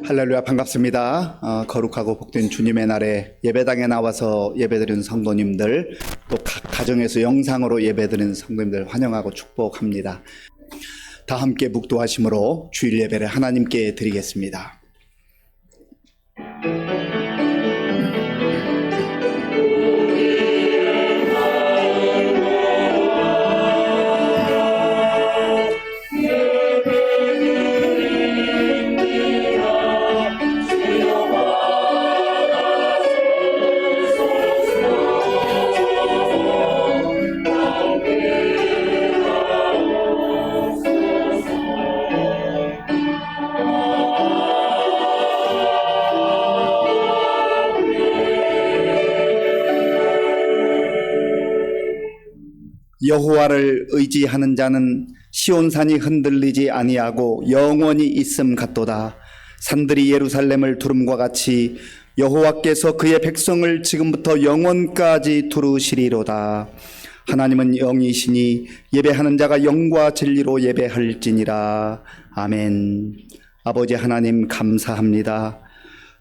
할렐루야, 반갑습니다. 거룩하고 복된 주님의 날에 예배당에 나와서 예배드리는 성도님들, 또 각 가정에서 영상으로 예배드리는 성도님들 환영하고 축복합니다. 다 함께 묵도하심으로 주일 예배를 하나님께 드리겠습니다. 여호와를 의지하는 자는 시온산이 흔들리지 아니하고 영원히 있음 같도다. 산들이 예루살렘을 두름과 같이 여호와께서 그의 백성을 지금부터 영원까지 두르시리로다. 하나님은 영이시니 예배하는 자가 영과 진리로 예배할지니라. 아멘. 아버지 하나님, 감사합니다.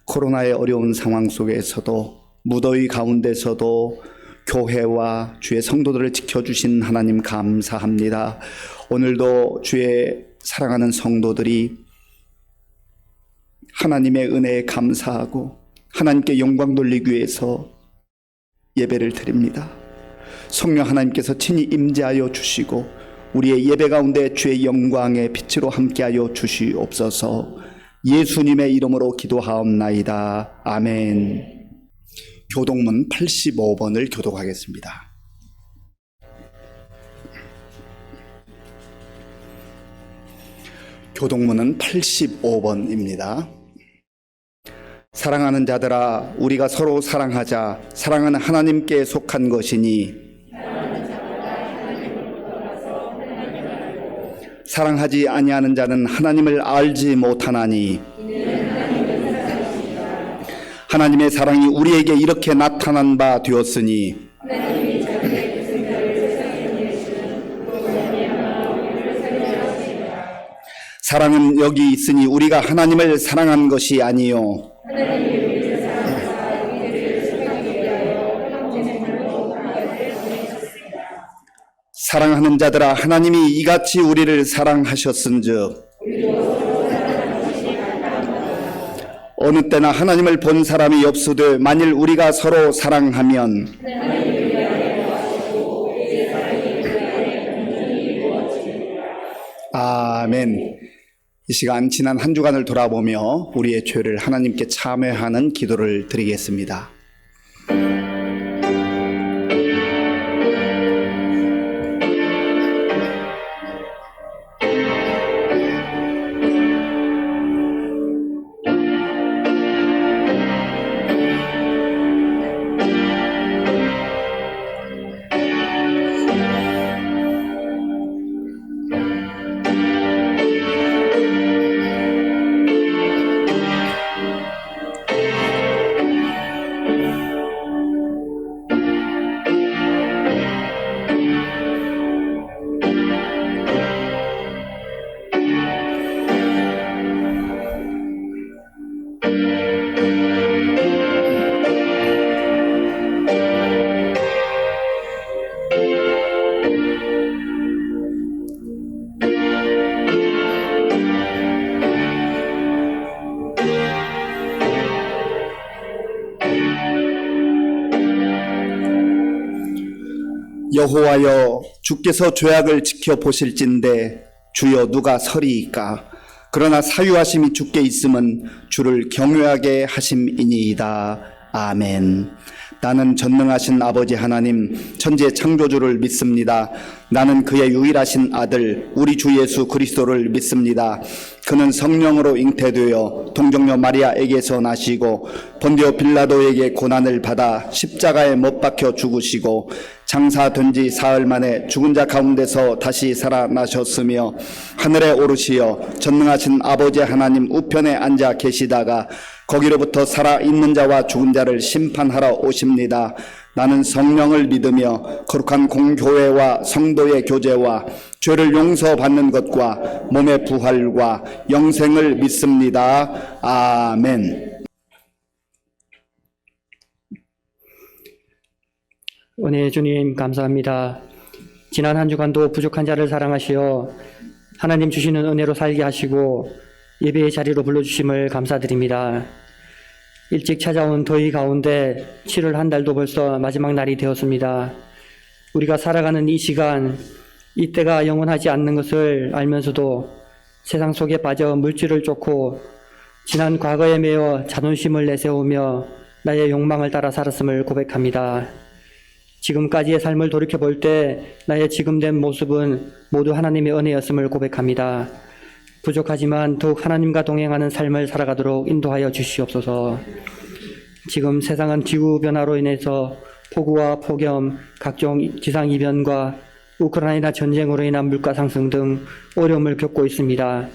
코로나의 어려운 상황 속에서도, 무더위 가운데서도 교회와 주의 성도들을 지켜주신 하나님 감사합니다. 오늘도 주의 사랑하는 성도들이 하나님의 은혜에 감사하고 하나님께 영광 돌리기 위해서 예배를 드립니다. 성령 하나님께서 친히 임재하여 주시고 우리의 예배 가운데 주의 영광의 빛으로 함께하여 주시옵소서. 예수님의 이름으로 기도하옵나이다. 아멘. 교독문 85번을 교독하겠습니다. 교독문은 85번입니다. 사랑하는 자들아, 우리가 서로 사랑하자. 사랑은 하나님께 속한 것이니 사랑하지 아니하는 자는 하나님을 알지 못하나니 하나님의 사랑이 우리에게 이렇게 나타난 바 되었으니 사랑은 여기 있으니 우리가 하나님을 사랑한 것이 아니요 사랑하는 자들아, 하나님이 이같이 우리를 사랑하셨은즉 어느 때나 하나님을 본 사람이 없으되 만일 우리가 서로 사랑하면 아멘. 이 시간 지난 한 주간을 돌아보며 우리의 죄를 하나님께 참회하는 기도를 드리겠습니다. 여호와여, 주께서 죄악을 지켜보실진대 주여 누가 서리이까? 그러나 사유하심이 주께 있음은 주를 경외하게 하심이니이다. 아멘. 나는 전능하신 아버지 하나님, 천지의 창조주를 믿습니다. 나는 그의 유일하신 아들 우리 주 예수 그리스도를 믿습니다. 그는 성령으로 잉태되어 동정녀 마리아에게서 나시고 본디오 빌라도에게 고난을 받아 십자가에 못 박혀 죽으시고 장사된 지 사흘 만에 죽은 자 가운데서 다시 살아나셨으며 하늘에 오르시어 전능하신 아버지 하나님 우편에 앉아 계시다가 거기로부터 살아있는 자와 죽은 자를 심판하러 오십니다. 나는 성령을 믿으며 거룩한 공교회와 성도의 교제와 죄를 용서받는 것과 몸의 부활과 영생을 믿습니다. 아멘. 은혜의 주님 감사합니다. 지난 한 주간도 부족한 자를 사랑하시어 하나님 주시는 은혜로 살게 하시고 예배의 자리로 불러주심을 감사드립니다. 일찍 찾아온 더위 가운데 7월 한 달도 벌써 마지막 날이 되었습니다. 우리가 살아가는 이 시간, 이때가 영원하지 않는 것을 알면서도 세상 속에 빠져 물질을 쫓고 지난 과거에 매여 자존심을 내세우며 나의 욕망을 따라 살았음을 고백합니다. 지금까지의 삶을 돌이켜볼 때 나의 지금된 모습은 모두 하나님의 은혜였음을 고백합니다. 부족하지만 더욱 하나님과 동행하는 삶을 살아가도록 인도하여 주시옵소서. 지금 세상은 기후변화로 인해서 폭우와 폭염, 각종 기상이변과 우크라이나 전쟁으로 인한 물가 상승 등 어려움을 겪고 있습니다.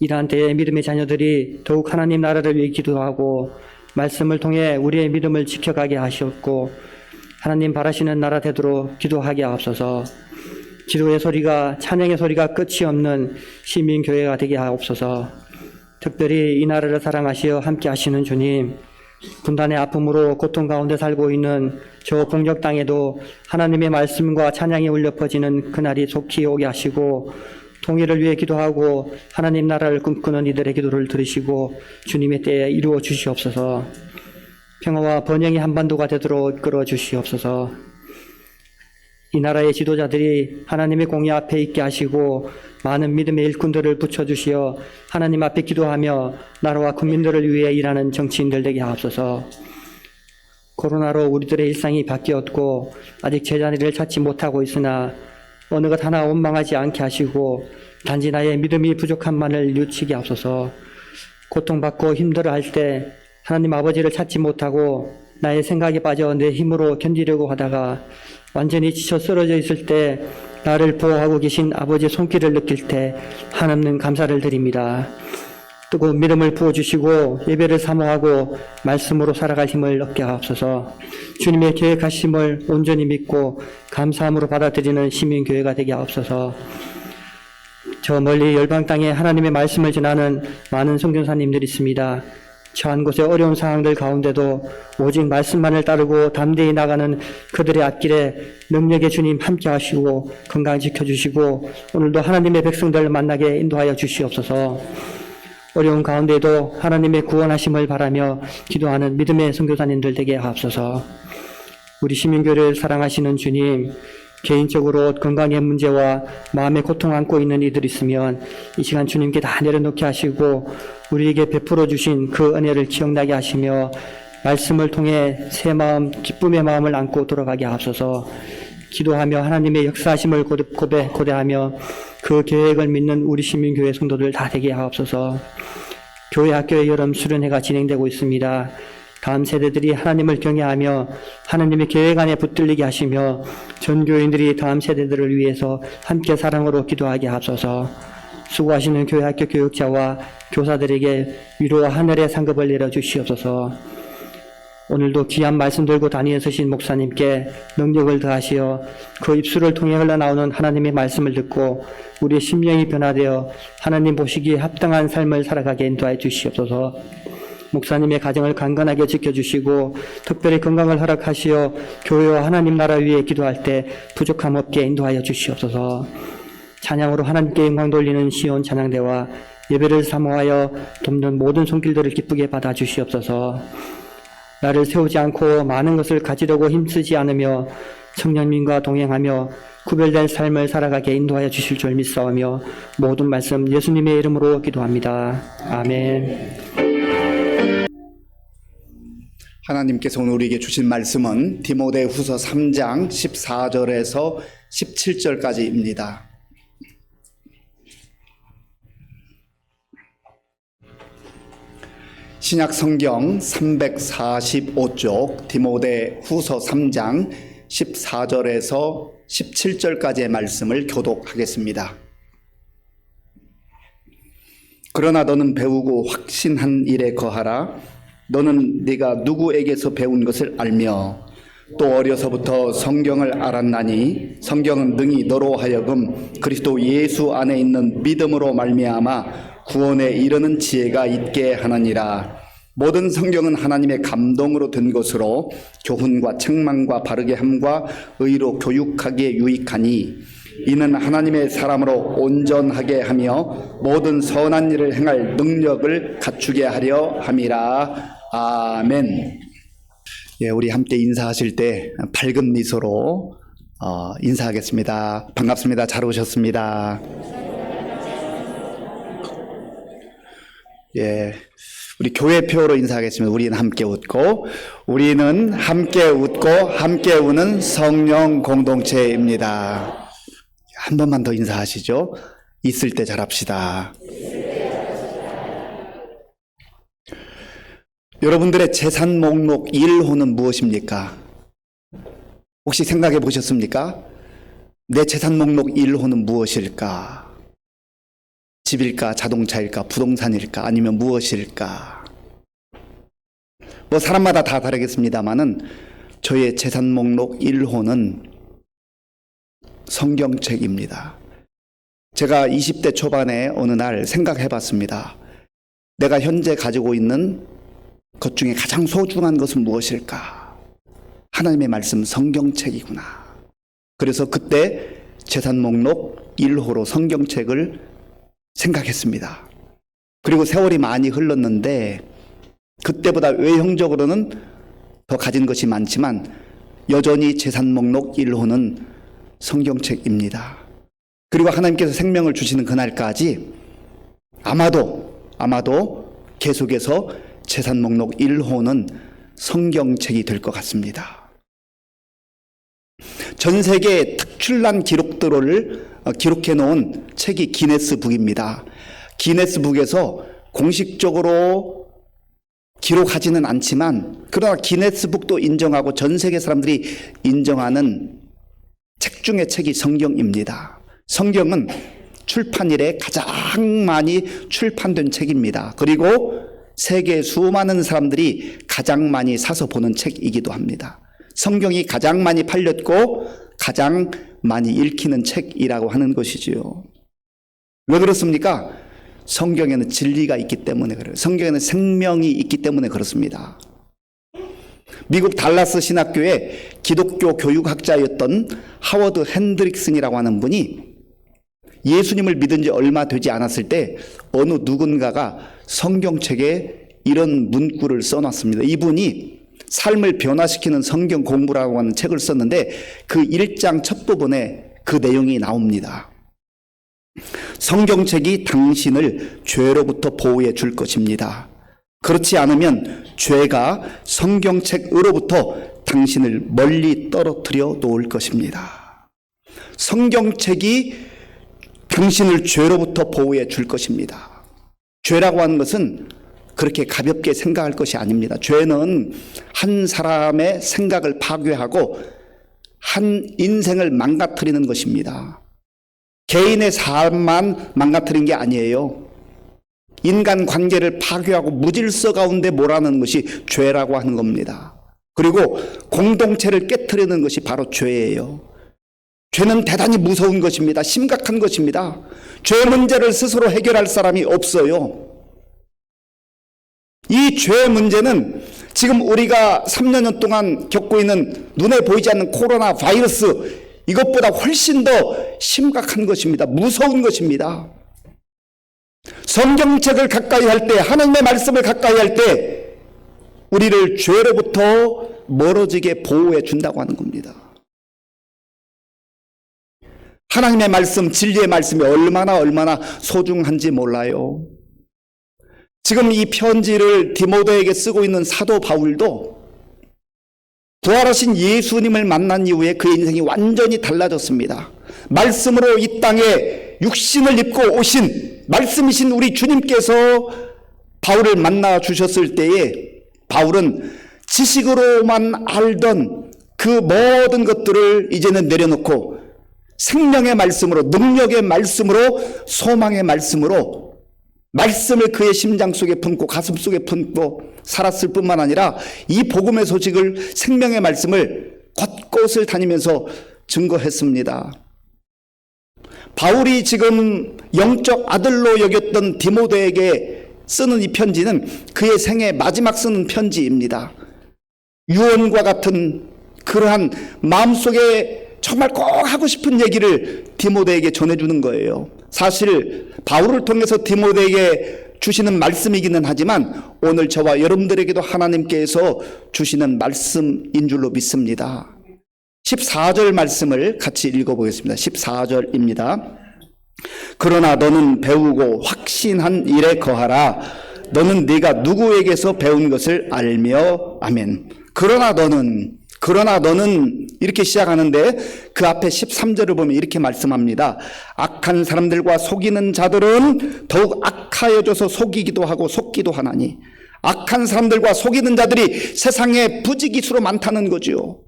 이러한 때에 믿음의 자녀들이 더욱 하나님 나라를 위해 기도하고 말씀을 통해 우리의 믿음을 지켜가게 하시옵고 하나님 바라시는 나라 되도록 기도하게 하옵소서. 기도의 소리가, 찬양의 소리가 끝이 없는 시민교회가 되게 하옵소서. 특별히 이 나라를 사랑하시어 함께 하시는 주님, 분단의 아픔으로 고통 가운데 살고 있는 저 북녘 땅에도 하나님의 말씀과 찬양이 울려 퍼지는 그날이 속히 오게 하시고 통일을 위해 기도하고 하나님 나라를 꿈꾸는 이들의 기도를 들으시고 주님의 때에 이루어 주시옵소서. 평화와 번영의 한반도가 되도록 이끌어 주시옵소서. 이 나라의 지도자들이 하나님의 공의 앞에 있게 하시고 많은 믿음의 일꾼들을 붙여주시어 하나님 앞에 기도하며 나라와 국민들을 위해 일하는 정치인들 되게 하옵소서. 코로나로 우리들의 일상이 바뀌었고 아직 제자리를 찾지 못하고 있으나 어느 것 하나 원망하지 않게 하시고 단지 나의 믿음이 부족함만을 뉘우치게 하옵소서. 고통받고 힘들어할 때 하나님 아버지를 찾지 못하고 나의 생각에 빠져 내 힘으로 견디려고 하다가 완전히 지쳐 쓰러져 있을 때 나를 보호하고 계신 아버지의 손길을 느낄 때 한없는 감사를 드립니다. 뜨거운 믿음을 부어주시고 예배를 사모하고 말씀으로 살아갈 힘을 얻게 하옵소서. 주님의 계획하심을 온전히 믿고 감사함으로 받아들이는 시민교회가 되게 하옵소서. 저 멀리 열방 땅에 하나님의 말씀을 전하는 많은 선교사님들이 있습니다. 처한 곳의 어려운 상황들 가운데도 오직 말씀만을 따르고 담대히 나가는 그들의 앞길에 능력의 주님 함께 하시고 건강 지켜주시고 오늘도 하나님의 백성들을 만나게 인도하여 주시옵소서. 어려운 가운데도 하나님의 구원하심을 바라며 기도하는 믿음의 선교사님들 되게 하옵소서. 우리 시민교회를 사랑하시는 주님, 개인적으로 건강의 문제와 마음의 고통 안고 있는 이들이 있으면 이 시간 주님께 다 내려놓게 하시고 우리에게 베풀어 주신 그 은혜를 기억나게 하시며 말씀을 통해 새 마음, 기쁨의 마음을 안고 돌아가게 하옵소서. 기도하며 하나님의 역사하심을 고대하며 그 계획을 믿는 우리 시민교회 성도들 다 되게 하옵소서. 교회 학교의 여름 수련회가 진행되고 있습니다. 다음 세대들이 하나님을 경외하며 하나님의 계획 안에 붙들리게 하시며 전 교인들이 다음 세대들을 위해서 함께 사랑으로 기도하게 하옵소서. 수고하시는 교회 학교 교육자와 교사들에게 위로와 하늘의 상급을 내려주시옵소서. 오늘도 귀한 말씀 들고 단위에 서신 목사님께 능력을 더하시어 그 입술을 통해 흘러나오는 하나님의 말씀을 듣고 우리의 심령이 변화되어 하나님 보시기에 합당한 삶을 살아가게 인도하여 주시옵소서. 목사님의 가정을 강건하게 지켜주시고 특별히 건강을 허락하시어 교회와 하나님 나라 위에 기도할 때 부족함 없게 인도하여 주시옵소서. 찬양으로 하나님께 영광 돌리는 시온 찬양대와 예배를 사모하여 돕는 모든 손길들을 기쁘게 받아 주시옵소서. 나를 세우지 않고 많은 것을 가지려고 힘쓰지 않으며 청년민과 동행하며 구별된 삶을 살아가게 인도하여 주실 줄 믿사오며 모든 말씀 예수님의 이름으로 기도합니다. 아멘. 하나님께서 오늘 우리에게 주신 말씀은 디모데후서 3장 14절에서 17절까지입니다. 신약 성경 345쪽 디모데후서 3장 14절에서 17절까지의 말씀을 교독하겠습니다. 그러나 너는 배우고 확신한 일에 거하라. 너는 네가 누구에게서 배운 것을 알며 또 어려서부터 성경을 알았나니 성경은 능히 너로 하여금 그리스도 예수 안에 있는 믿음으로 말미암아 구원에 이르는 지혜가 있게 하느니라. 모든 성경은 하나님의 감동으로 된 것으로 교훈과 책망과 바르게 함과 의로 교육하기에 유익하니 이는 하나님의 사람으로 온전하게 하며 모든 선한 일을 행할 능력을 갖추게 하려 함이라. 아멘. 예, 우리 함께 인사하실 때 밝은 미소로 인사하겠습니다. 반갑습니다. 잘 오셨습니다. 예, 우리 교회표로 인사하겠습니다. 우리는 함께 웃고, 우리는 함께 웃고 함께 우는 성령 공동체입니다. 한 번만 더 인사하시죠. 있을 때 잘합시다. 여러분들의 재산 목록 1호는 무엇입니까? 혹시 생각해 보셨습니까? 내 재산 목록 1호는 무엇일까? 집일까? 자동차일까? 부동산일까? 아니면 무엇일까? 뭐 사람마다 다 다르겠습니다만은 저의 재산 목록 1호는 성경책입니다. 제가 20대 초반에 어느 날 생각해 봤습니다. 내가 현재 가지고 있는 것 중에 가장 소중한 것은 무엇일까? 하나님의 말씀 성경책이구나. 그래서 그때 재산 목록 1호로 성경책을 생각했습니다. 그리고 세월이 많이 흘렀는데 그때보다 외형적으로는 더 가진 것이 많지만 여전히 재산 목록 1호는 성경책입니다. 그리고 하나님께서 생명을 주시는 그날까지 아마도 계속해서 재산 목록 1호는 성경책이 될 것 같습니다. 전 세계의 특출난 기록들을 기록해 놓은 책이 기네스북입니다. 기네스북에서 공식적으로 기록하지는 않지만 그러나 기네스북도 인정하고 전 세계 사람들이 인정하는 책 중에 책이 성경입니다. 성경은 출판 이래 가장 많이 출판된 책입니다. 그리고 세계 수많은 사람들이 가장 많이 사서 보는 책이기도 합니다. 성경이 가장 많이 팔렸고 가장 많이 읽히는 책이라고 하는 것이지요. 왜 그렇습니까? 성경에는 진리가 있기 때문에 그래요. 성경에는 생명이 있기 때문에 그렇습니다. 미국 달라스 신학교의 기독교 교육학자였던 하워드 핸드릭슨이라고 하는 분이 예수님을 믿은 지 얼마 되지 않았을 때 어느 누군가가 성경책에 이런 문구를 써놨습니다. 이분이 삶을 변화시키는 성경 공부라고 하는 책을 썼는데 그 1장 첫 부분에 그 내용이 나옵니다. 성경책이 당신을 죄로부터 보호해 줄 것입니다. 그렇지 않으면 죄가 성경책으로부터 당신을 멀리 떨어뜨려 놓을 것입니다. 성경책이 당신을 죄로부터 보호해 줄 것입니다. 죄라고 하는 것은 그렇게 가볍게 생각할 것이 아닙니다. 죄는 한 사람의 생각을 파괴하고 한 인생을 망가뜨리는 것입니다. 개인의 삶만 망가뜨린 게 아니에요. 인간 관계를 파괴하고 무질서 가운데 몰아넣는 것이 죄라고 하는 겁니다. 그리고 공동체를 깨트리는 것이 바로 죄예요. 죄는 대단히 무서운 것입니다. 심각한 것입니다. 죄 문제를 스스로 해결할 사람이 없어요. 이 죄 문제는 지금 우리가 3년 동안 겪고 있는 눈에 보이지 않는 코로나 바이러스 이것보다 훨씬 더 심각한 것입니다. 무서운 것입니다. 성경책을 가까이 할 때, 하나님의 말씀을 가까이 할 때 우리를 죄로부터 멀어지게 보호해 준다고 하는 겁니다. 하나님의 말씀, 진리의 말씀이 얼마나 소중한지 몰라요. 지금 이 편지를 디모데에게 쓰고 있는 사도 바울도 부활하신 예수님을 만난 이후에 그의 인생이 완전히 달라졌습니다. 말씀으로 이 땅에 육신을 입고 오신 말씀이신 우리 주님께서 바울을 만나 주셨을 때에 바울은 지식으로만 알던 그 모든 것들을 이제는 내려놓고 생명의 말씀으로, 능력의 말씀으로, 소망의 말씀으로 말씀을 그의 심장 속에 품고 가슴 속에 품고 살았을 뿐만 아니라 이 복음의 소식을, 생명의 말씀을 곳곳을 다니면서 증거했습니다. 바울이 지금 영적 아들로 여겼던 디모데에게 쓰는 이 편지는 그의 생애 마지막 쓰는 편지입니다. 유언과 같은 그러한 마음속에 정말 꼭 하고 싶은 얘기를 디모데에게 전해주는 거예요. 사실 바울을 통해서 디모데에게 주시는 말씀이기는 하지만 오늘 저와 여러분들에게도 하나님께서 주시는 말씀인 줄로 믿습니다. 14절 말씀을 같이 읽어보겠습니다. 14절입니다. 그러나 너는 배우고 확신한 일에 거하라. 너는 네가 누구에게서 배운 것을 알며. 아멘. 그러나 너는 이렇게 시작하는데 그 앞에 13절을 보면 이렇게 말씀합니다. 악한 사람들과 속이는 자들은 더욱 악하여져서 속이기도 하고 속기도 하나니. 악한 사람들과 속이는 자들이 세상에 부지기수로 많다는 거죠.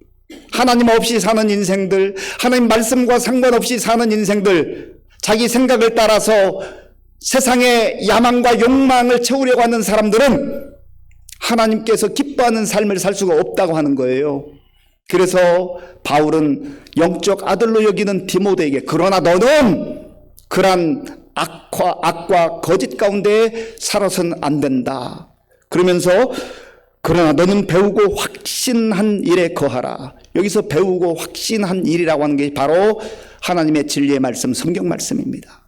하나님 없이 사는 인생들, 하나님 말씀과 상관없이 사는 인생들, 자기 생각을 따라서 세상의 야망과 욕망을 채우려고 하는 사람들은 하나님께서 기뻐하는 삶을 살 수가 없다고 하는 거예요. 그래서 바울은 영적 아들로 여기는 디모데에게 그러나 너는 그러한 악과 거짓 가운데 살아서는 안 된다. 그러면서 그러나 너는 배우고 확신한 일에 거하라. 여기서 배우고 확신한 일이라고 하는 게 바로 하나님의 진리의 말씀, 성경 말씀입니다.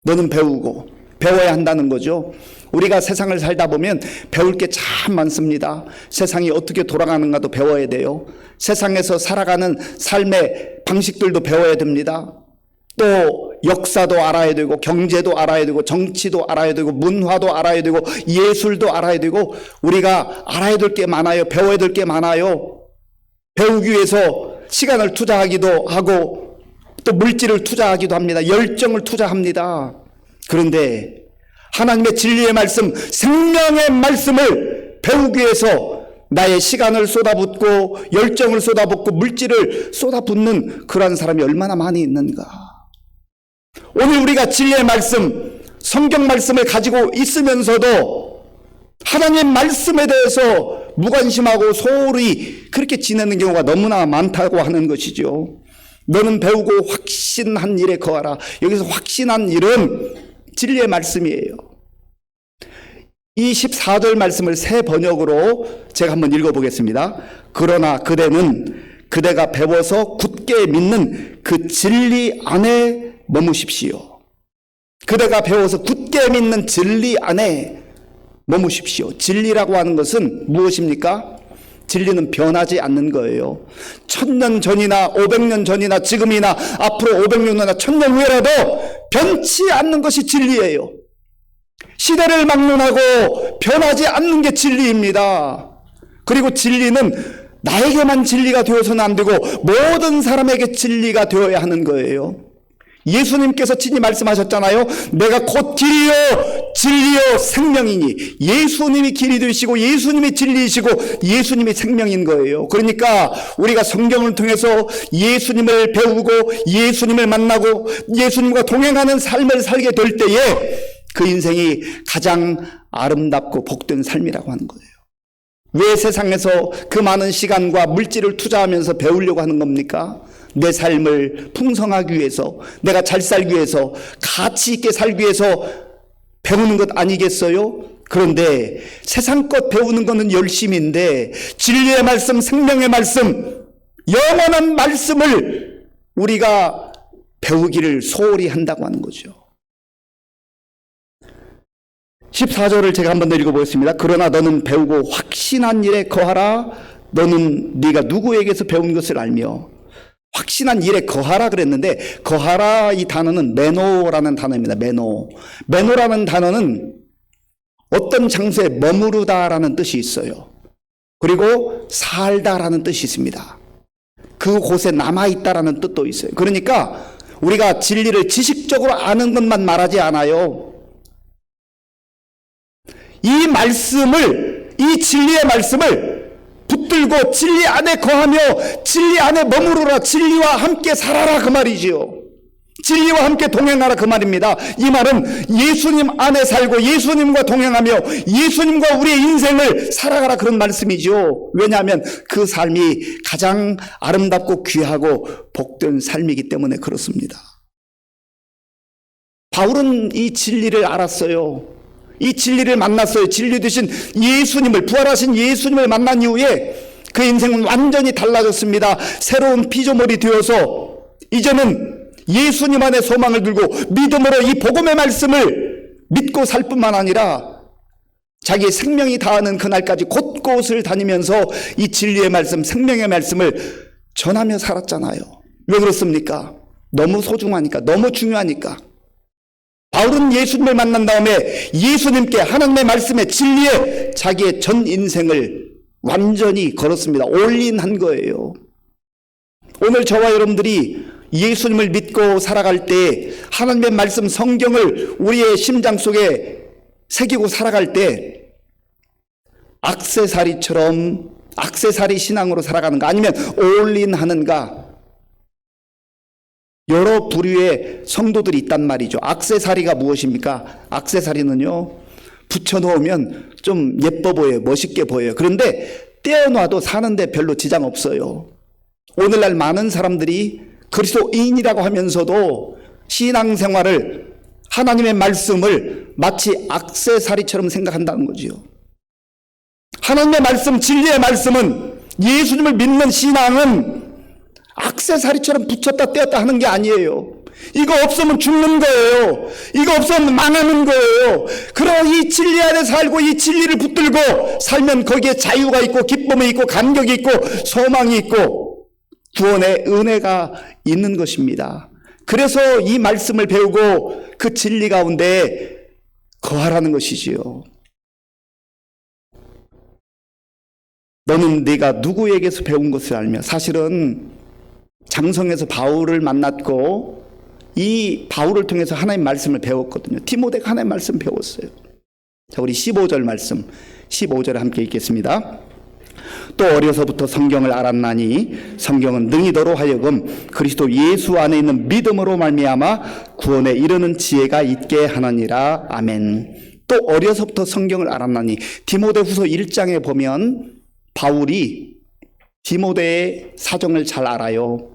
너는 배우고 배워야 한다는 거죠. 우리가 세상을 살다 보면 배울 게 참 많습니다. 세상이 어떻게 돌아가는가도 배워야 돼요. 세상에서 살아가는 삶의 방식들도 배워야 됩니다. 또 역사도 알아야 되고 경제도 알아야 되고 정치도 알아야 되고 문화도 알아야 되고 예술도 알아야 되고 우리가 알아야 될 게 많아요. 배워야 될 게 많아요. 배우기 위해서 시간을 투자하기도 하고 또 물질을 투자하기도 합니다. 열정을 투자합니다. 그런데 하나님의 진리의 말씀, 생명의 말씀을 배우기 위해서 나의 시간을 쏟아붓고 열정을 쏟아붓고 물질을 쏟아붓는 그러한 사람이 얼마나 많이 있는가. 오늘 우리가 진리의 말씀, 성경 말씀을 가지고 있으면서도 하나님 말씀에 대해서 무관심하고 소홀히 그렇게 지내는 경우가 너무나 많다고 하는 것이죠. 너는 배우고 확신한 일에 거하라. 여기서 확신한 일은 진리의 말씀이에요. 이 14절 말씀을 새 번역으로 제가 한번 읽어보겠습니다. 그러나 그대가 배워서 굳게 믿는 그 진리 안에 머무십시오. 그대가 배워서 굳게 믿는 진리 안에 머무십시오. 진리라고 하는 것은 무엇입니까? 진리는 변하지 않는 거예요. 1000년 전이나 500년 전이나 지금이나 앞으로 500년 후나 1000년 후에라도 변치 않는 것이 진리예요. 시대를 막론하고 변하지 않는 게 진리입니다. 그리고 진리는 나에게만 진리가 되어서는 안 되고 모든 사람에게 진리가 되어야 하는 거예요. 예수님께서 친히 말씀하셨잖아요. 내가 곧 길이요 진리요 생명이니. 예수님이 길이 되시고 예수님이 진리이시고 예수님이 생명인 거예요. 그러니까 우리가 성경을 통해서 예수님을 배우고 예수님을 만나고 예수님과 동행하는 삶을 살게 될 때에 그 인생이 가장 아름답고 복된 삶이라고 하는 거예요. 왜 세상에서 그 많은 시간과 물질을 투자하면서 배우려고 하는 겁니까? 내 삶을 풍성하기 위해서, 내가 잘 살기 위해서, 가치 있게 살기 위해서 배우는 것 아니겠어요? 그런데 세상 것 배우는 것은 열심인데 진리의 말씀, 생명의 말씀, 영원한 말씀을 우리가 배우기를 소홀히 한다고 하는 거죠. 14절을 제가 한번 더 읽어보겠습니다. 그러나 너는 배우고 확신한 일에 거하라. 너는 네가 누구에게서 배운 것을 알며. 확신한 일에 거하라 그랬는데 거하라 이 단어는 메노라는 단어입니다. 메노라는 단어는 어떤 장소에 머무르다라는 뜻이 있어요. 그리고 살다라는 뜻이 있습니다. 그곳에 남아있다라는 뜻도 있어요. 그러니까 우리가 진리를 지식적으로 아는 것만 말하지 않아요. 이 말씀을, 이 진리의 말씀을 붙들고 진리 안에 거하며 진리 안에 머무르라, 진리와 함께 살아라 그 말이지요. 진리와 함께 동행하라 그 말입니다. 이 말은 예수님 안에 살고 예수님과 동행하며 예수님과 우리의 인생을 살아가라 그런 말씀이죠. 왜냐하면 그 삶이 가장 아름답고 귀하고 복된 삶이기 때문에 그렇습니다. 바울은 이 진리를 알았어요. 이 진리를 만났어요. 진리 되신 예수님을, 부활하신 예수님을 만난 이후에 그 인생은 완전히 달라졌습니다. 새로운 피조물이 되어서 이제는 예수님 안에 소망을 들고 믿음으로 이 복음의 말씀을 믿고 살 뿐만 아니라 자기의 생명이 다하는 그날까지 곳곳을 다니면서 이 진리의 말씀, 생명의 말씀을 전하며 살았잖아요. 왜 그렇습니까? 너무 소중하니까, 너무 중요하니까. 바울은 예수님을 만난 다음에 예수님께 하나님의 말씀의 진리에 자기의 전 인생을 완전히 걸었습니다. 올인한 거예요. 오늘 저와 여러분들이 예수님을 믿고 살아갈 때 하나님의 말씀 성경을 우리의 심장 속에 새기고 살아갈 때 액세서리처럼 액세서리 신앙으로 살아가는가 아니면 올인하는가, 여러 부류의 성도들이 있단 말이죠. 액세서리가 무엇입니까? 액세서리는요, 붙여놓으면 좀 예뻐 보여요. 멋있게 보여요. 그런데 떼어놔도 사는데 별로 지장 없어요. 오늘날 많은 사람들이 그리스도인이라고 하면서도 신앙생활을, 하나님의 말씀을 마치 액세서리처럼 생각한다는 거지요. 하나님의 말씀, 진리의 말씀은, 예수님을 믿는 신앙은 액세서리처럼 붙였다 떼었다 하는 게 아니에요. 이거 없으면 죽는 거예요. 이거 없으면 망하는 거예요. 그럼 이 진리 안에 살고 이 진리를 붙들고 살면 거기에 자유가 있고 기쁨이 있고 감격이 있고 소망이 있고 구원의 은혜가 있는 것입니다. 그래서 이 말씀을 배우고 그 진리 가운데 거하라는 것이지요. 너는 네가 누구에게서 배운 것을 알며, 사실은 장성에서 바울을 만났고 이 바울을 통해서 하나님 말씀을 배웠거든요. 디모데가 하나님 말씀 배웠어요. 자, 우리 15절 말씀, 15절에 함께 읽겠습니다. 또 어려서부터 성경을 알았나니 성경은 능히도로 하여금 그리스도 예수 안에 있는 믿음으로 말미암아 구원에 이르는 지혜가 있게 하느니라. 아멘. 또 어려서부터 성경을 알았나니, 디모데후서 1장에 보면 바울이 디모데의 사정을 잘 알아요.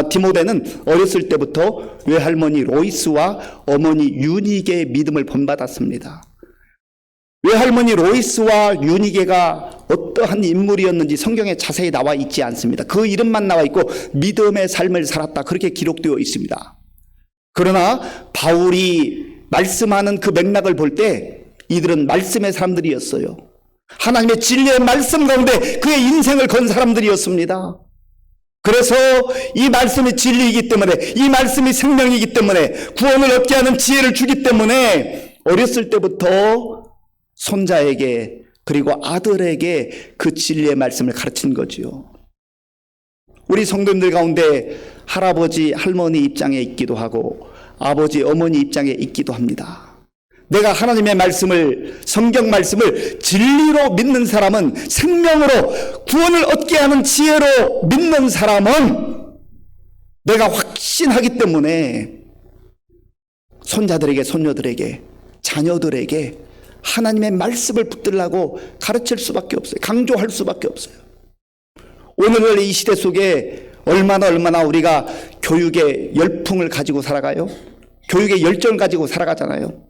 디모데는 어렸을 때부터 외할머니 로이스와 어머니 유니게의 믿음을 본받았습니다. 외할머니 로이스와 유니게가 어떠한 인물이었는지 성경에 자세히 나와 있지 않습니다. 그 이름만 나와 있고 믿음의 삶을 살았다, 그렇게 기록되어 있습니다. 그러나 바울이 말씀하는 그 맥락을 볼 때 이들은 말씀의 사람들이었어요. 하나님의 진리의 말씀 가운데 그의 인생을 건 사람들이었습니다. 그래서 이 말씀이 진리이기 때문에, 이 말씀이 생명이기 때문에, 구원을 얻게 하는 지혜를 주기 때문에 어렸을 때부터 손자에게 그리고 아들에게 그 진리의 말씀을 가르친 거지요. 우리 성도님들 가운데 할아버지, 할머니 입장에 있기도 하고 아버지, 어머니 입장에 있기도 합니다. 내가 하나님의 말씀을, 성경 말씀을 진리로 믿는 사람은, 생명으로 구원을 얻게 하는 지혜로 믿는 사람은 내가 확신하기 때문에 손자들에게, 손녀들에게, 자녀들에게 하나님의 말씀을 붙들라고 가르칠 수밖에 없어요. 강조할 수밖에 없어요. 오늘날 이 시대 속에 얼마나 우리가 교육의 열풍을 가지고 살아가요? 교육의 열정을 가지고 살아가잖아요.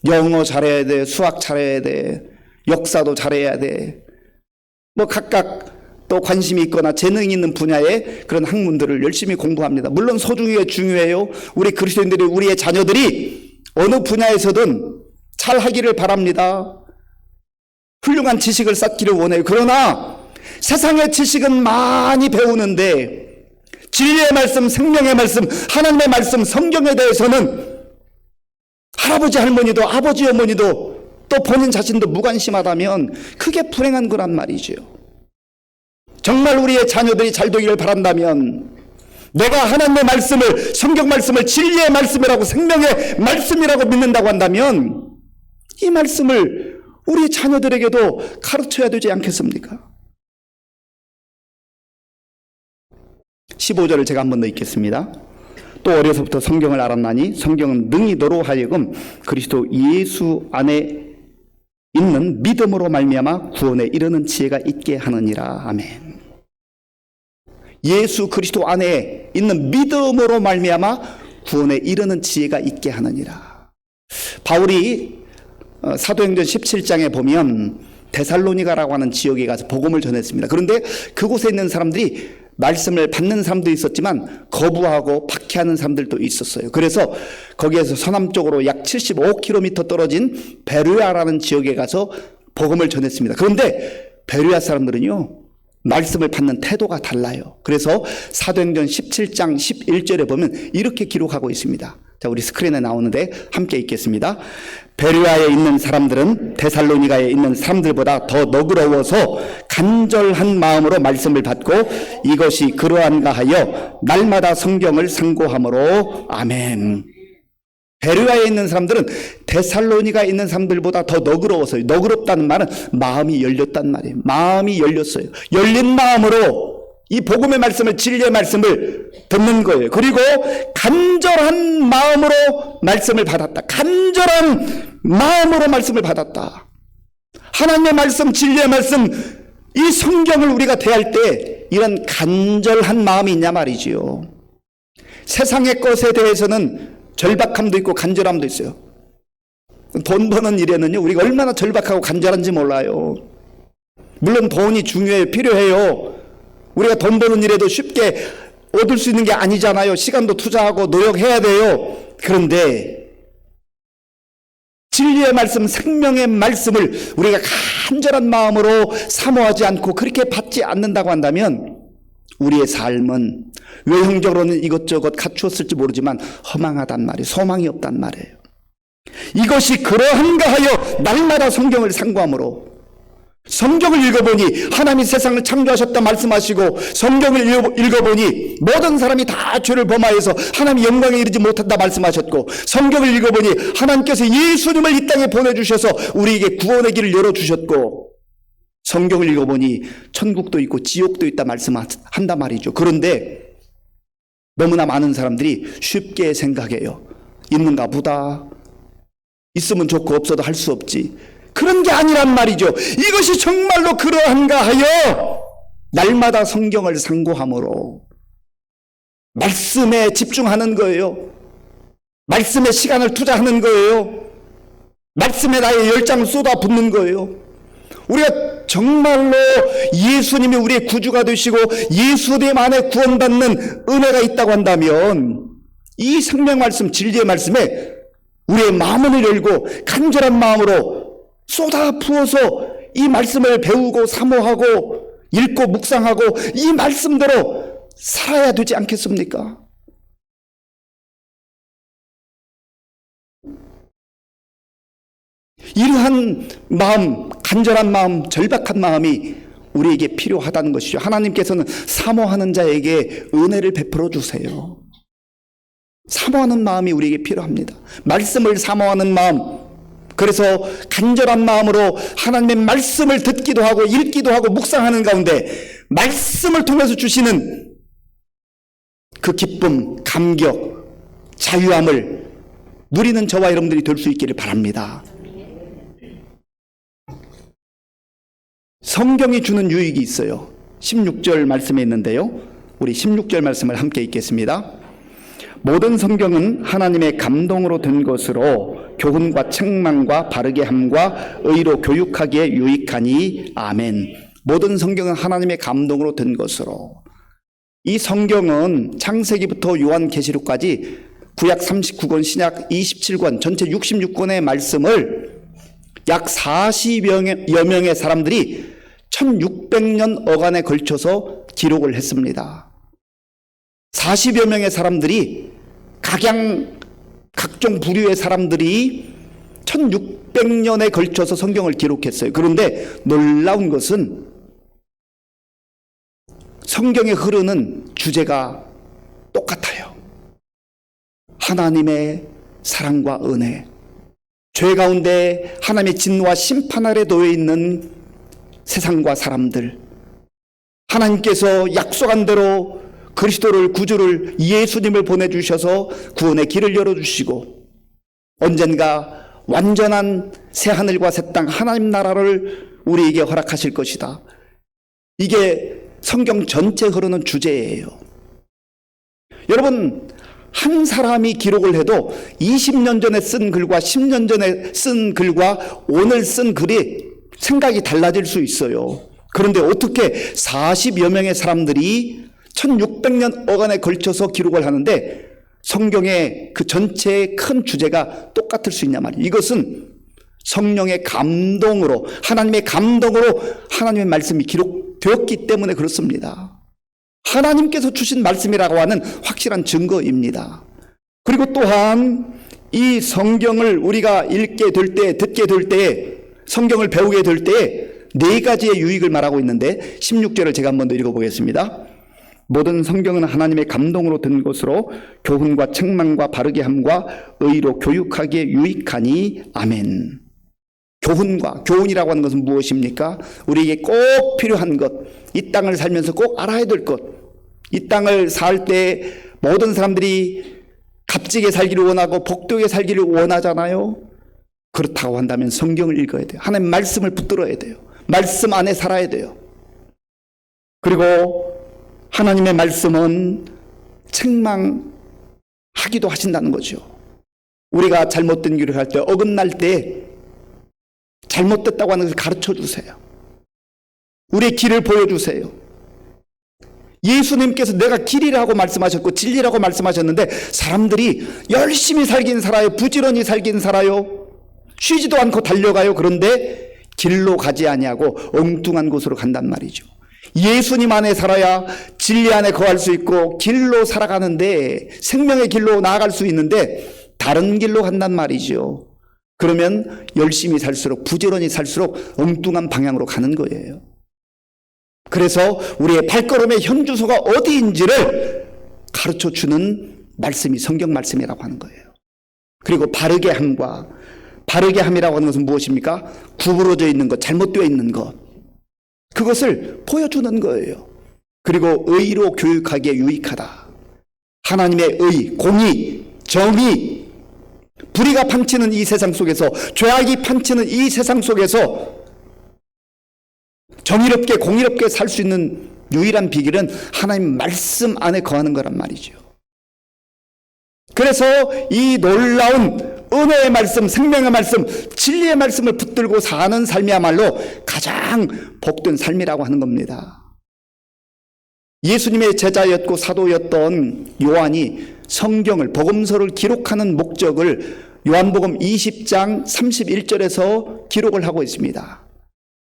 영어 잘해야 돼, 수학 잘해야 돼, 역사도 잘해야 돼. 뭐 각각 또 관심이 있거나 재능이 있는 분야의 그런 학문들을 열심히 공부합니다. 물론 소중하게 중요해요. 우리 그리스도인들이, 우리의 자녀들이 어느 분야에서든 잘하기를 바랍니다. 훌륭한 지식을 쌓기를 원해요. 그러나 세상의 지식은 많이 배우는데 진리의 말씀, 생명의 말씀, 하나님의 말씀, 성경에 대해서는 할아버지, 할머니도, 아버지, 어머니도 또 본인 자신도 무관심하다면 그게 불행한 거란 말이죠. 정말 우리의 자녀들이 잘 되기를 바란다면 내가 하나님의 말씀을, 성경 말씀을 진리의 말씀이라고, 생명의 말씀이라고 믿는다고 한다면 이 말씀을 우리 자녀들에게도 가르쳐야 되지 않겠습니까? 15절을 제가 한 번 더 읽겠습니다. 또 어려서부터 성경을 알았나니 성경은 능히 너로 하여금 그리스도 예수 안에 있는 믿음으로 말미암아 구원에 이르는 지혜가 있게 하느니라. 아멘. 예수 그리스도 안에 있는 믿음으로 말미암아 구원에 이르는 지혜가 있게 하느니라. 바울이 사도행전 17장에 보면 데살로니가라고 하는 지역에 가서 복음을 전했습니다. 그런데 그곳에 있는 사람들이 말씀을 받는 사람도 있었지만 거부하고 박해하는 사람들도 있었어요. 그래서 거기에서 서남쪽으로 약 75km 떨어진 베르야라는 지역에 가서 복음을 전했습니다. 그런데 베르야 사람들은요, 말씀을 받는 태도가 달라요. 그래서 사도행전 17장 11절에 보면 이렇게 기록하고 있습니다. 자, 우리 스크린에 나오는데 함께 읽겠습니다. 베르야에 있는 사람들은 데살로니가에 있는 사람들보다 더 너그러워서 간절한 마음으로 말씀을 받고 이것이 그러한가 하여 날마다 성경을 상고함으로. 아멘. 베르야에 있는 사람들은 데살로니가에 있는 사람들보다 더 너그러워서요. 너그럽다는 말은 마음이 열렸단 말이에요. 마음이 열렸어요. 열린 마음으로 이 복음의 말씀을, 진리의 말씀을 듣는 거예요. 그리고 간절한 마음으로 말씀을 받았다. 간절한 마음으로 말씀을 받았다. 하나님의 말씀, 진리의 말씀, 이 성경을 우리가 대할 때 이런 간절한 마음이 있냐 말이지요. 세상의 것에 대해서는 절박함도 있고 간절함도 있어요. 돈 버는 일에는요, 우리가 얼마나 절박하고 간절한지 몰라요. 물론 돈이 중요해요. 필요해요. 우리가 돈 버는 일에도 쉽게 얻을 수 있는 게 아니잖아요. 시간도 투자하고 노력해야 돼요. 그런데 진리의 말씀, 생명의 말씀을 우리가 간절한 마음으로 사모하지 않고 그렇게 받지 않는다고 한다면 우리의 삶은 외형적으로는 이것저것 갖추었을지 모르지만 허망하단 말이에요. 소망이 없단 말이에요. 이것이 그러한가 하여 날마다 성경을 상고함으로. 성경을 읽어보니 하나님이 세상을 창조하셨다 말씀하시고, 성경을 읽어보니 모든 사람이 다 죄를 범하여서 하나님의 영광에 이르지 못한다 말씀하셨고, 성경을 읽어보니 하나님께서 예수님을 이 땅에 보내주셔서 우리에게 구원의 길을 열어주셨고, 성경을 읽어보니 천국도 있고 지옥도 있다 말씀한단 말이죠. 그런데 너무나 많은 사람들이 쉽게 생각해요. 있는가 보다. 있으면 좋고 없어도 할 수 없지. 그런 게 아니란 말이죠. 이것이 정말로 그러한가 하여 날마다 성경을 상고함으로 말씀에 집중하는 거예요. 말씀에 시간을 투자하는 거예요. 말씀에 나의 열정을 쏟아붓는 거예요. 우리가 정말로 예수님이 우리의 구주가 되시고 예수님 안에 구원받는 은혜가 있다고 한다면 이 생명 말씀, 진리의 말씀에 우리의 마음을 열고 간절한 마음으로 쏟아 부어서 이 말씀을 배우고 사모하고 읽고 묵상하고 이 말씀대로 살아야 되지 않겠습니까? 이러한 마음, 간절한 마음, 절박한 마음이 우리에게 필요하다는 것이죠. 하나님께서는 사모하는 자에게 은혜를 베풀어 주세요. 사모하는 마음이 우리에게 필요합니다. 말씀을 사모하는 마음, 그래서 간절한 마음으로 하나님의 말씀을 듣기도 하고 읽기도 하고 묵상하는 가운데 말씀을 통해서 주시는 그 기쁨, 감격, 자유함을 누리는 저와 여러분들이 될 수 있기를 바랍니다. 성경이 주는 유익이 있어요. 16절 말씀에 있는데요. 우리 16절 말씀을 함께 읽겠습니다. 모든 성경은 하나님의 감동으로 된 것으로 교훈과 책망과 바르게 함과 의로 교육하기에 유익하니. 아멘. 모든 성경은 하나님의 감동으로 된 것으로. 이 성경은 창세기부터 요한계시록까지 구약 39권, 신약 27권, 전체 66권의 말씀을 약 40여 명의 사람들이 1600년 어간에 걸쳐서 기록을 했습니다. 40여 명의 사람들이 각종 부류의 사람들이 1600년에 걸쳐서 성경을 기록했어요. 그런데 놀라운 것은 성경에 흐르는 주제가 똑같아요. 하나님의 사랑과 은혜, 죄 가운데 하나님의 진노와 심판 아래 놓여 있는 세상과 사람들, 하나님께서 약속한 대로 그리스도를 구주를 예수님을 보내주셔서 구원의 길을 열어주시고 언젠가 완전한 새하늘과 새 땅 하나님 나라를 우리에게 허락하실 것이다. 이게 성경 전체 흐르는 주제예요. 여러분, 한 사람이 기록을 해도 20년 전에 쓴 글과 10년 전에 쓴 글과 오늘 쓴 글이 생각이 달라질 수 있어요. 그런데 어떻게 40여 명의 사람들이 1600년 어간에 걸쳐서 기록을 하는데 성경의 그 전체의 큰 주제가 똑같을 수 있냐 말이에요. 이것은 성령의 감동으로, 하나님의 감동으로 하나님의 말씀이 기록되었기 때문에 그렇습니다. 하나님께서 주신 말씀이라고 하는 확실한 증거입니다. 그리고 또한 이 성경을 우리가 읽게 될 때, 듣게 될 때, 성경을 배우게 될 때 네 가지의 유익을 말하고 있는데 16절을 제가 한번 더 읽어보겠습니다. 모든 성경은 하나님의 감동으로 든 것으로 교훈과 책망과 바르게 함과 의로 교육하기에 유익하니 아멘. 교훈이라고 하는 것은 무엇입니까? 우리에게 꼭 필요한 것, 이 땅을 살면서 꼭 알아야 될 것, 이 땅을 살 때 모든 사람들이 값지게 살기를 원하고 복되게 살기를 원하잖아요. 그렇다고 한다면 성경을 읽어야 돼요. 하나님 말씀을 붙들어야 돼요. 말씀 안에 살아야 돼요. 그리고 하나님의 말씀은 책망하기도 하신다는 거죠. 우리가 잘못된 길을 갈 때, 어긋날 때 잘못됐다고 하는 것을 가르쳐 주세요. 우리의 길을 보여주세요. 예수님께서 내가 길이라고 말씀하셨고 진리라고 말씀하셨는데 사람들이 열심히 살긴 살아요. 부지런히 살긴 살아요. 쉬지도 않고 달려가요. 그런데 길로 가지 아니하고 엉뚱한 곳으로 간단 말이죠. 예수님 안에 살아야 진리 안에 거할 수 있고 길로 살아가는데, 생명의 길로 나아갈 수 있는데 다른 길로 간단 말이죠. 그러면 열심히 살수록, 부지런히 살수록 엉뚱한 방향으로 가는 거예요. 그래서 우리의 발걸음의 현주소가 어디인지를 가르쳐 주는 말씀이 성경 말씀이라고 하는 거예요. 그리고 바르게 함이라고 하는 것은 무엇입니까? 구부러져 있는 것, 잘못되어 있는 것, 그것을 보여주는 거예요. 그리고 의로 교육하기에 유익하다. 하나님의 의, 공의, 정의, 불의가 판치는 이 세상 속에서, 죄악이 판치는 이 세상 속에서 정의롭게 공의롭게 살 수 있는 유일한 비결은 하나님 말씀 안에 거하는 거란 말이죠. 그래서 이 놀라운 은혜의 말씀, 생명의 말씀, 진리의 말씀을 붙들고 사는 삶이야말로 가장 복된 삶이라고 하는 겁니다. 예수님의 제자였고 사도였던 요한이 성경을, 복음서를 기록하는 목적을 요한복음 20장 31절에서 기록을 하고 있습니다.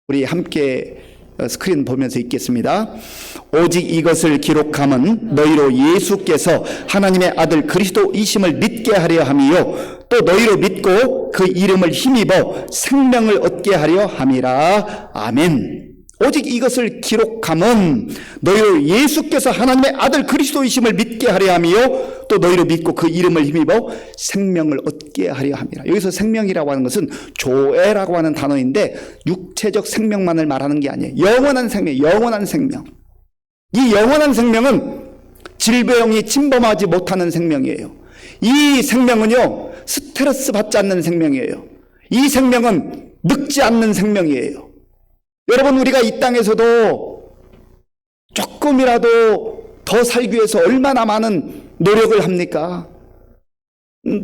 우리 함께 스크린 보면서 읽겠습니다. 오직 이것을 기록함은 너희로 예수께서 하나님의 아들 그리스도이심을 믿게 하려 함이요 또 너희로 믿고 그 이름을 힘입어 생명을 얻게 하려 함이라. 아멘. 오직 이것을 기록함은 너희로 예수께서 하나님의 아들 그리스도이심을 믿게 하려 함이요 또 너희로 믿고 그 이름을 힘입어 생명을 얻게 하려 함이라. 여기서 생명이라고 하는 것은 조에라고 하는 단어인데 육체적 생명만을 말하는 게 아니에요. 영원한 생명, 영원한 생명. 이 영원한 생명은 질병이 침범하지 못하는 생명이에요. 이 생명은요, 스트레스 받지 않는 생명이에요. 이 생명은 늙지 않는 생명이에요. 여러분, 우리가 이 땅에서도 조금이라도 더 살기 위해서 얼마나 많은 노력을 합니까?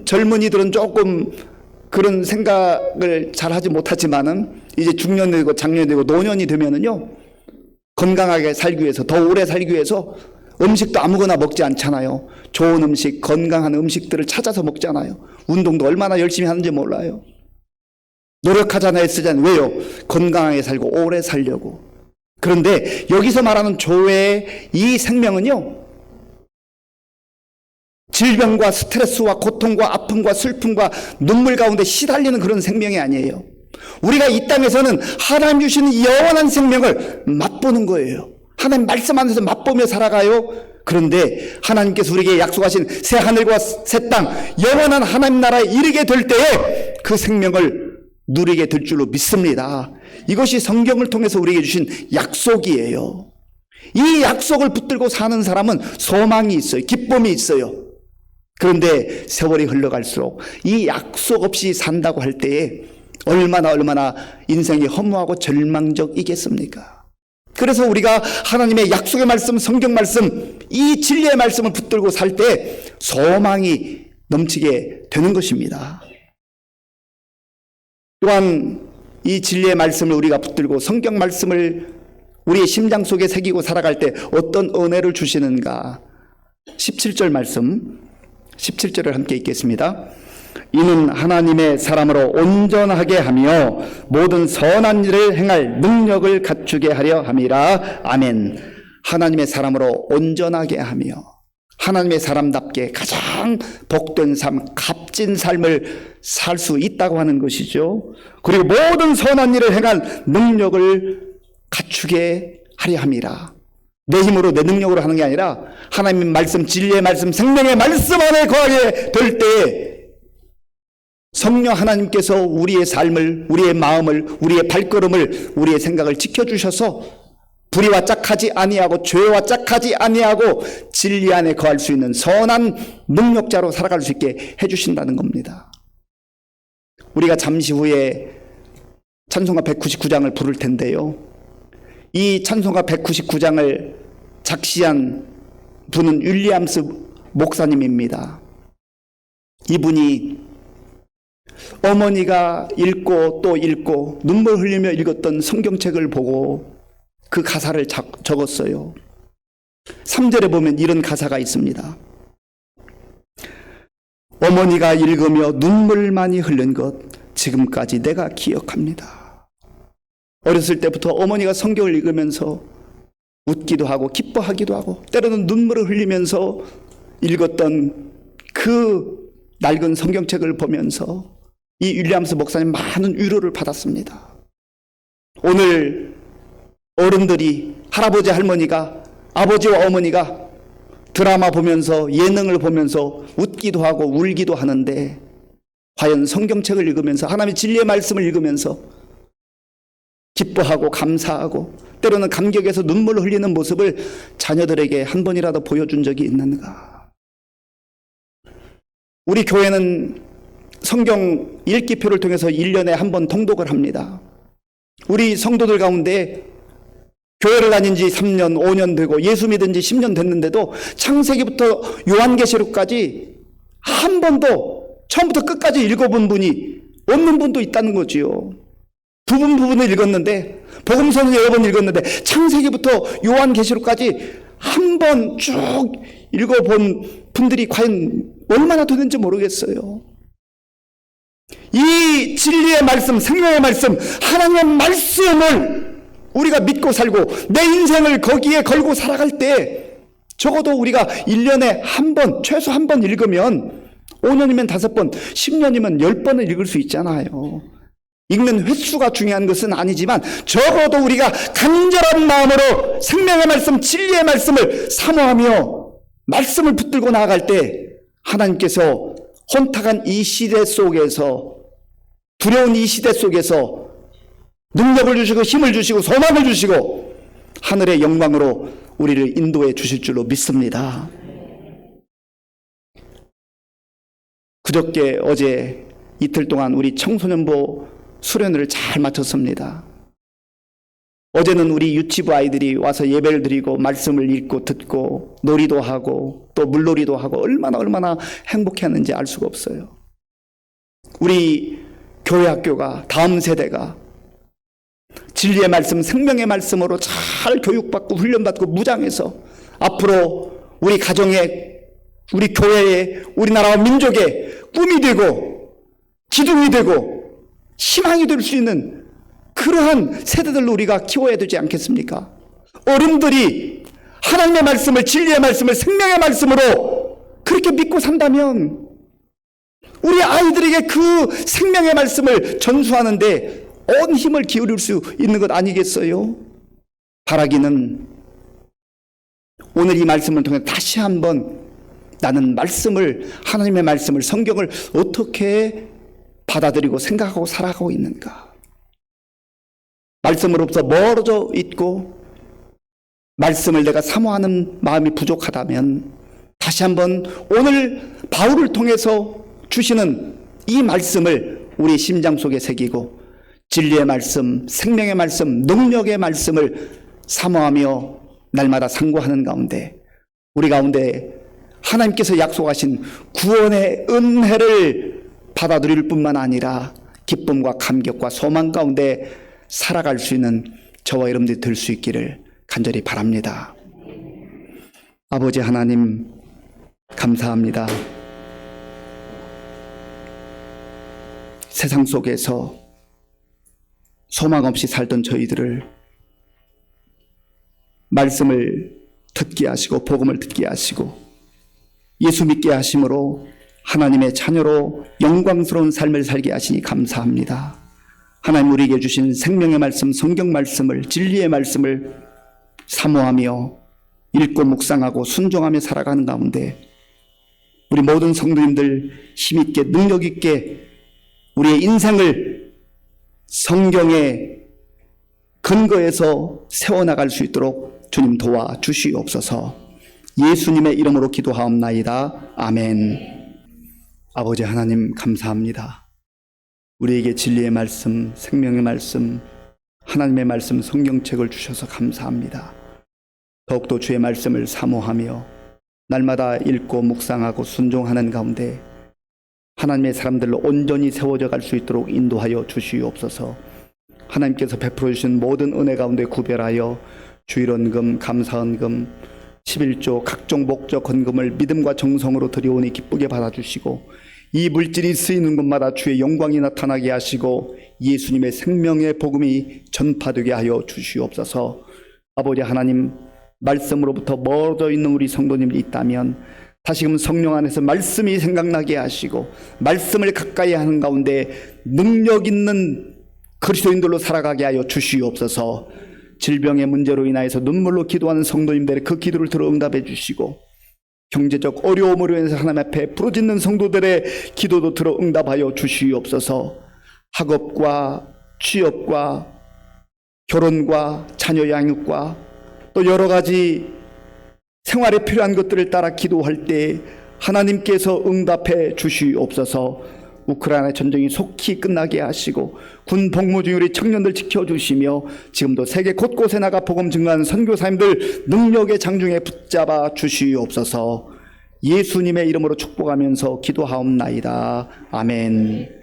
젊은이들은 조금 그런 생각을 잘 하지 못하지만은 이제 중년이 되고 장년이 되고 노년이 되면은요, 건강하게 살기 위해서, 더 오래 살기 위해서 음식도 아무거나 먹지 않잖아요. 좋은 음식, 건강한 음식들을 찾아서 먹잖아요. 운동도 얼마나 열심히 하는지 몰라요. 노력하잖아요, 애쓰잖아요. 왜요? 건강하게 살고 오래 살려고. 그런데 여기서 말하는 조의 이 생명은요, 질병과 스트레스와 고통과 아픔과 슬픔과 눈물 가운데 시달리는 그런 생명이 아니에요. 우리가 이 땅에서는 하나님 주시는 영원한 생명을 맛보는 거예요. 하나님 말씀 안에서 맛보며 살아가요. 그런데 하나님께서 우리에게 약속하신 새 하늘과 새 땅, 영원한 하나님 나라에 이르게 될 때에 그 생명을 누리게 될 줄로 믿습니다. 이것이 성경을 통해서 우리에게 주신 약속이에요. 이 약속을 붙들고 사는 사람은 소망이 있어요. 기쁨이 있어요. 그런데 세월이 흘러갈수록 이 약속 없이 산다고 할 때에 얼마나 인생이 허무하고 절망적이겠습니까? 그래서 우리가 하나님의 약속의 말씀, 성경 말씀, 이 진리의 말씀을 붙들고 살 때 소망이 넘치게 되는 것입니다. 또한 이 진리의 말씀을 우리가 붙들고 성경 말씀을 우리의 심장 속에 새기고 살아갈 때 어떤 은혜를 주시는가? 17절 말씀, 17절을 함께 읽겠습니다. 이는 하나님의 사람으로 온전하게 하며 모든 선한 일을 행할 능력을 갖추게 하려 함이라. 아멘. 하나님의 사람으로 온전하게 하며 하나님의 사람답게 가장 복된 삶, 값진 삶을 살 수 있다고 하는 것이죠. 그리고 모든 선한 일을 행할 능력을 갖추게 하려 함이라. 내 힘으로 내 능력으로 하는 게 아니라 하나님의 말씀, 진리의 말씀, 생명의 말씀 안에 거하게 될 때 성령 하나님께서 우리의 삶을, 우리의 마음을, 우리의 발걸음을, 우리의 생각을 지켜주셔서 불의와 짝하지 아니하고 죄와 짝하지 아니하고 진리 안에 거할 수 있는 선한 능력자로 살아갈 수 있게 해주신다는 겁니다. 우리가 잠시 후에 찬송가 199장을 부를 텐데요. 이 찬송가 199장을 작시한 분은 윌리엄스 목사님입니다. 이분이 어머니가 읽고 또 읽고 눈물 흘리며 읽었던 성경책을 보고 그 가사를 적었어요. 3절에 보면 이런 가사가 있습니다. 어머니가 읽으며 눈물 많이 흘린 것 지금까지 내가 기억합니다. 어렸을 때부터 어머니가 성경을 읽으면서 웃기도 하고 기뻐하기도 하고 때로는 눈물을 흘리면서 읽었던 그 낡은 성경책을 보면서 이 윌리엄스 목사님 많은 위로를 받았습니다. 오늘 어른들이 할아버지 할머니가 아버지와 어머니가 드라마 보면서 예능을 보면서 웃기도 하고 울기도 하는데 과연 성경책을 읽으면서 하나님의 진리의 말씀을 읽으면서 기뻐하고 감사하고 때로는 감격에서 눈물을 흘리는 모습을 자녀들에게 한 번이라도 보여준 적이 있는가? 우리 교회는 성경 읽기표를 통해서 1년에 한 번 통독을 합니다. 우리 성도들 가운데 교회를 다닌 지 3년, 5년 되고 예수 믿은 지 10년 됐는데도 창세기부터 요한계시록까지 한 번도 처음부터 끝까지 읽어본 분이 없는 분도 있다는 거지요. 부분을 읽었는데 복음서는 여러 번 읽었는데 창세기부터 요한계시록까지 한 번 쭉 읽어본 분들이 과연 얼마나 되는지 모르겠어요. 이 진리의 말씀, 생명의 말씀, 하나님의 말씀을 우리가 믿고 살고 내 인생을 거기에 걸고 살아갈 때 적어도 우리가 1년에 한 번, 최소 한 번 읽으면 5년이면 5번, 10년이면 10번을 읽을 수 있잖아요. 읽는 횟수가 중요한 것은 아니지만 적어도 우리가 간절한 마음으로 생명의 말씀, 진리의 말씀을 사모하며 말씀을 붙들고 나아갈 때 하나님께서 혼탁한 이 시대 속에서 두려운 이 시대 속에서 능력을 주시고 힘을 주시고 소망을 주시고 하늘의 영광으로 우리를 인도해 주실 줄로 믿습니다. 그저께 어제 이틀 동안 우리 청소년부 수련회를 잘 마쳤습니다. 어제는 우리 유치부 아이들이 와서 예배를 드리고 말씀을 읽고 듣고 놀이도 하고 또 물놀이도 하고 얼마나 행복해하는지 알 수가 없어요. 우리 교회 학교가 다음 세대가 진리의 말씀, 생명의 말씀으로 잘 교육받고 훈련받고 무장해서 앞으로 우리 가정에, 우리 교회에, 우리나라와 민족의 꿈이 되고 기둥이 되고 희망이 될 수 있는 그러한 세대들로 우리가 키워야 되지 않겠습니까? 어른들이 하나님의 말씀을, 진리의 말씀을, 생명의 말씀으로 그렇게 믿고 산다면 우리 아이들에게 그 생명의 말씀을 전수하는데 온 힘을 기울일 수 있는 것 아니겠어요? 바라기는 오늘 이 말씀을 통해 다시 한번 나는 말씀을, 하나님의 말씀을, 성경을 어떻게 받아들이고 생각하고 살아가고 있는가? 말씀으로부터 멀어져 있고 말씀을 내가 사모하는 마음이 부족하다면 다시 한번 오늘 바울을 통해서 주시는 이 말씀을 우리 심장 속에 새기고 진리의 말씀, 생명의 말씀, 능력의 말씀을 사모하며 날마다 상고하는 가운데 우리 가운데 하나님께서 약속하신 구원의 은혜를 받아들일 뿐만 아니라 기쁨과 감격과 소망 가운데 살아갈 수 있는 저와 여러분들이 될 수 있기를 간절히 바랍니다. 아버지 하나님 감사합니다. 세상 속에서 소망 없이 살던 저희들을 말씀을 듣게 하시고 복음을 듣게 하시고 예수 믿게 하심으로 하나님의 자녀로 영광스러운 삶을 살게 하시니 감사합니다. 하나님 우리에게 주신 생명의 말씀, 성경 말씀을, 진리의 말씀을 사모하며 읽고 묵상하고 순종하며 살아가는 가운데 우리 모든 성도님들 힘있게 능력있게 우리의 인생을 성경의 근거에서 세워나갈 수 있도록 주님 도와주시옵소서. 예수님의 이름으로 기도하옵나이다. 아멘. 아버지 하나님 감사합니다. 우리에게 진리의 말씀, 생명의 말씀, 하나님의 말씀, 성경책을 주셔서 감사합니다. 더욱더 주의 말씀을 사모하며 날마다 읽고 묵상하고 순종하는 가운데 하나님의 사람들로 온전히 세워져 갈 수 있도록 인도하여 주시옵소서. 하나님께서 베풀어 주신 모든 은혜 가운데 구별하여 주일헌금, 감사헌금, 11조 각종 목적 헌금을 믿음과 정성으로 드려오니 기쁘게 받아주시고 이 물질이 쓰이는 곳마다 주의 영광이 나타나게 하시고 예수님의 생명의 복음이 전파되게 하여 주시옵소서. 아버지 하나님 말씀으로부터 멀어져 있는 우리 성도님이 있다면 다시금 성령 안에서 말씀이 생각나게 하시고 말씀을 가까이 하는 가운데 능력 있는 그리스도인들로 살아가게 하여 주시옵소서. 질병의 문제로 인하여서 눈물로 기도하는 성도님들의 그 기도를 들어 응답해 주시고 경제적 어려움으로 인해서 하나님 앞에 부르짖는 성도들의 기도도 들어 응답하여 주시옵소서. 학업과 취업과 결혼과 자녀 양육과 또 여러 가지 생활에 필요한 것들을 따라 기도할 때 하나님께서 응답해 주시옵소서. 우크라이나 전쟁이 속히 끝나게 하시고 군 복무 중에 우리 청년들 지켜주시며 지금도 세계 곳곳에 나가 복음 증거하는 선교사님들 능력의 장중에 붙잡아 주시옵소서. 예수님의 이름으로 축복하면서 기도하옵나이다. 아멘.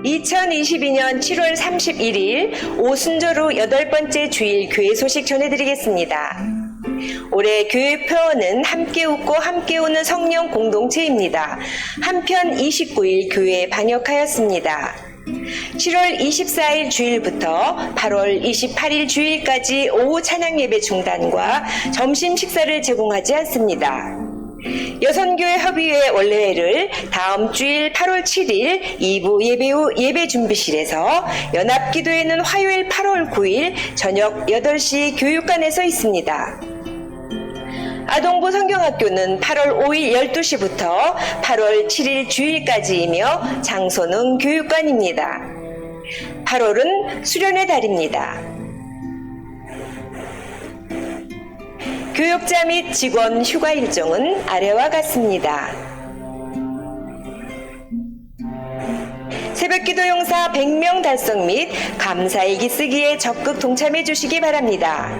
2022년 7월 31일 오순절후 8번째 주일 교회 소식 전해드리겠습니다. 올해 교회 표어는 함께 웃고 함께 우는 성령 공동체입니다. 한편 29일 교회에 방역하였습니다. 7월 24일 주일부터 8월 28일 주일까지 오후 찬양 예배 중단과 점심 식사를 제공하지 않습니다. 여선교회 협의회 원래회를 다음 주일 8월 7일 2부 예배 후 예배 준비실에서 연합기도회는 화요일 8월 9일 저녁 8시 교육관에서 있습니다. 아동부 성경학교는 8월 5일 12시부터 8월 7일 주일까지이며 장소는 교육관입니다. 8월은 수련의 달입니다. 교육자 및 직원 휴가 일정은 아래와 같습니다. 새벽기도 용사 100명 달성 및 감사일기 쓰기에 적극 동참해 주시기 바랍니다.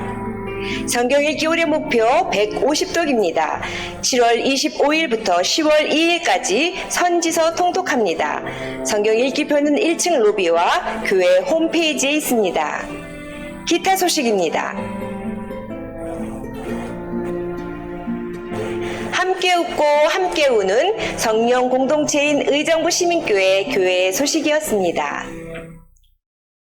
성경읽기 올해 목표 150독입니다. 7월 25일부터 10월 2일까지 선지서 통독합니다. 성경읽기표는 1층 로비와 교회 홈페이지에 있습니다. 기타 소식입니다. 함께 웃고 함께 우는 성령 공동체인 의정부 시민교회 교회 소식이었습니다.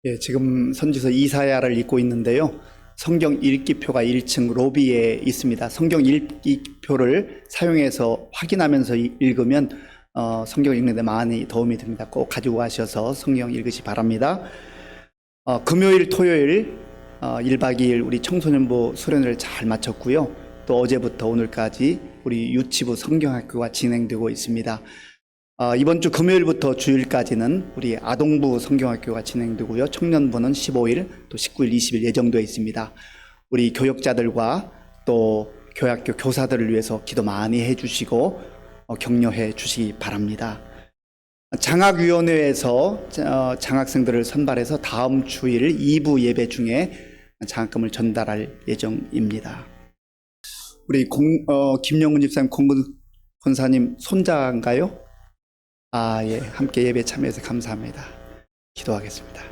예, 지금 선지서 이사야를 읽고 있는데요. 성경 읽기표가 1층 로비에 있습니다. 성경 읽기표를 사용해서 확인하면서 읽으면 성경 읽는 데 많이 도움이 됩니다. 꼭 가지고 가셔서 성경 읽으시 바랍니다. 금요일 토요일 1박 2일 우리 청소년부 수련회를 잘 마쳤고요. 또 어제부터 오늘까지 우리 유치부 성경학교가 진행되고 있습니다. 이번 주 금요일부터 주일까지는 우리 아동부 성경학교가 진행되고요. 청년부는 15일, 또 19일, 20일 예정되어 있습니다. 우리 교역자들과 또 교학교 교사들을 위해서 기도 많이 해주시고 격려해 주시기 바랍니다. 장학위원회에서 장학생들을 선발해서 다음 주일 2부 예배 중에 장학금을 전달할 예정입니다. 우리 김영훈 집사님, 권사님 손자인가요? 예, 함께 예배 참여해서 감사합니다. 기도하겠습니다.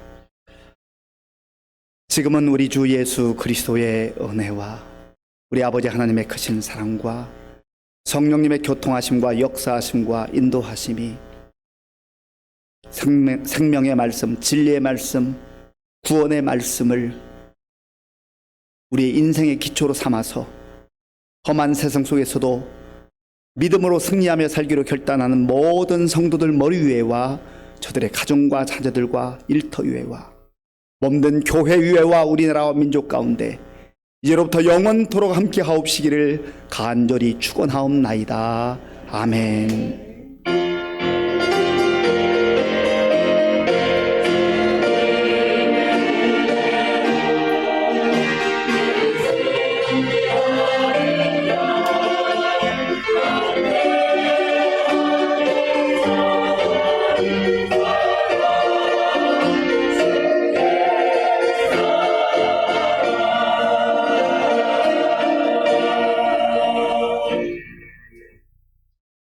지금은 우리 주 예수 그리스도의 은혜와 우리 아버지 하나님의 크신 사랑과 성령님의 교통하심과 역사하심과 인도하심이 생명의 말씀, 진리의 말씀, 구원의 말씀을 우리의 인생의 기초로 삼아서 험한 세상 속에서도 믿음으로 승리하며 살기로 결단하는 모든 성도들 머리 위에와 저들의 가정과 자녀들과 일터 위에와 몸된 교회 위에와 우리나라와 민족 가운데 이제로부터 영원토록 함께 하옵시기를 간절히 축원하옵나이다. 아멘.